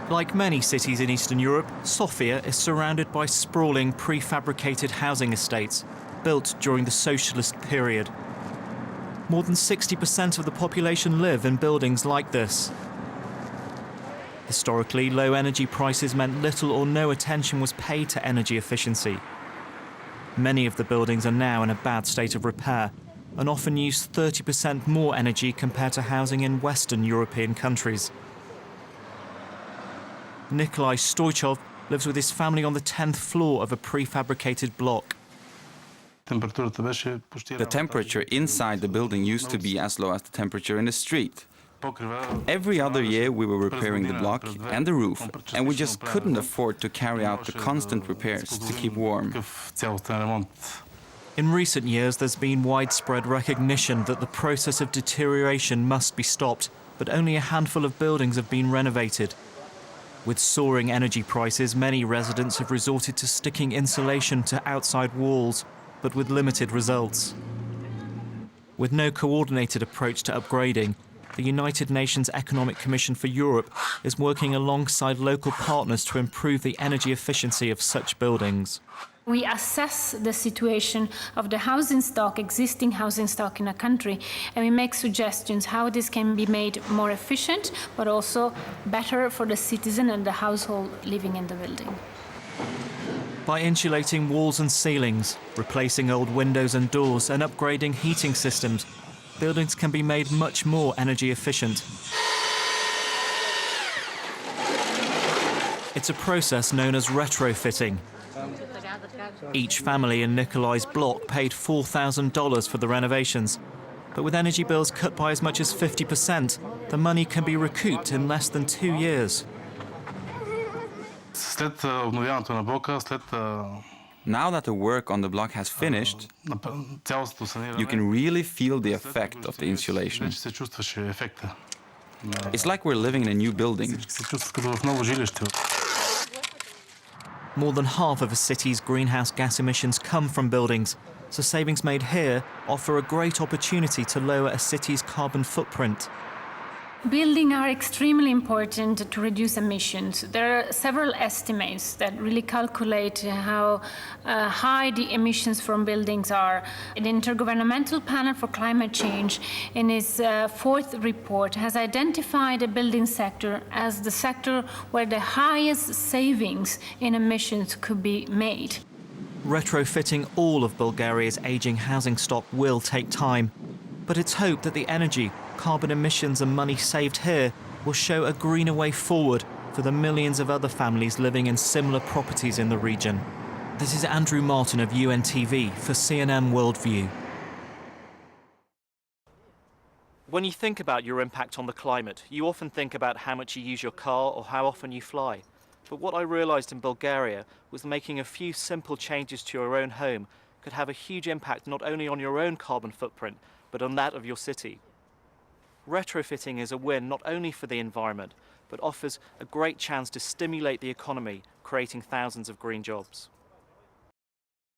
Like many cities in Eastern Europe, Sofia is surrounded by sprawling prefabricated housing estates built during the socialist period. More than 60% of the population live in buildings like this. Historically, low energy prices meant little or no attention was paid to energy efficiency. Many of the buildings are now in a bad state of repair and often use 30% more energy compared to housing in Western European countries. Nikolai Stoichkov lives with his family on the 10th floor of a prefabricated block. The temperature inside the building used to be as low as the temperature in the street. Every other year we were repairing the block and the roof, and we just couldn't afford to carry out the constant repairs to keep warm. In recent years, there's been widespread recognition that the process of deterioration must be stopped, but only a handful of buildings have been renovated. With soaring energy prices, many residents have resorted to sticking insulation to outside walls, but with limited results. With no coordinated approach to upgrading, the United Nations Economic Commission for Europe is working alongside local partners to improve the energy efficiency of such buildings. We assess the situation of the housing stock, existing housing stock in a country, and we make suggestions how this can be made more efficient, but also better for the citizen and the household living in the building. By insulating walls and ceilings, replacing old windows and doors, and upgrading heating systems, buildings can be made much more energy efficient. It's a process known as retrofitting. Each family in Nikolai's block paid $4,000 for the renovations. But with energy bills cut by as much as 50%, the money can be recouped in less than 2 years. Now that the work on the block has finished, you can really feel the effect of the insulation. It's like we're living in a new building. More than half of a city's greenhouse gas emissions come from buildings, so savings made here offer a great opportunity to lower a city's carbon footprint. Buildings are extremely important to reduce emissions. There are several estimates that really calculate how high the emissions from buildings are. The Intergovernmental Panel for Climate Change, in its fourth report, has identified the building sector as the sector where the highest savings in emissions could be made. Retrofitting all of Bulgaria's aging housing stock will take time, but it's hoped that the energy, carbon emissions and money saved here will show a greener way forward for the millions of other families living in similar properties in the region. This is Andrew Martin of UNTV for CNN Worldview. When you think about your impact on the climate, you often think about how much you use your car or how often you fly. But what I realized in Bulgaria was making a few simple changes to your own home could have a huge impact not only on your own carbon footprint, but on that of your city. Retrofitting is a win not only for the environment, but offers a great chance to stimulate the economy, creating thousands of green jobs.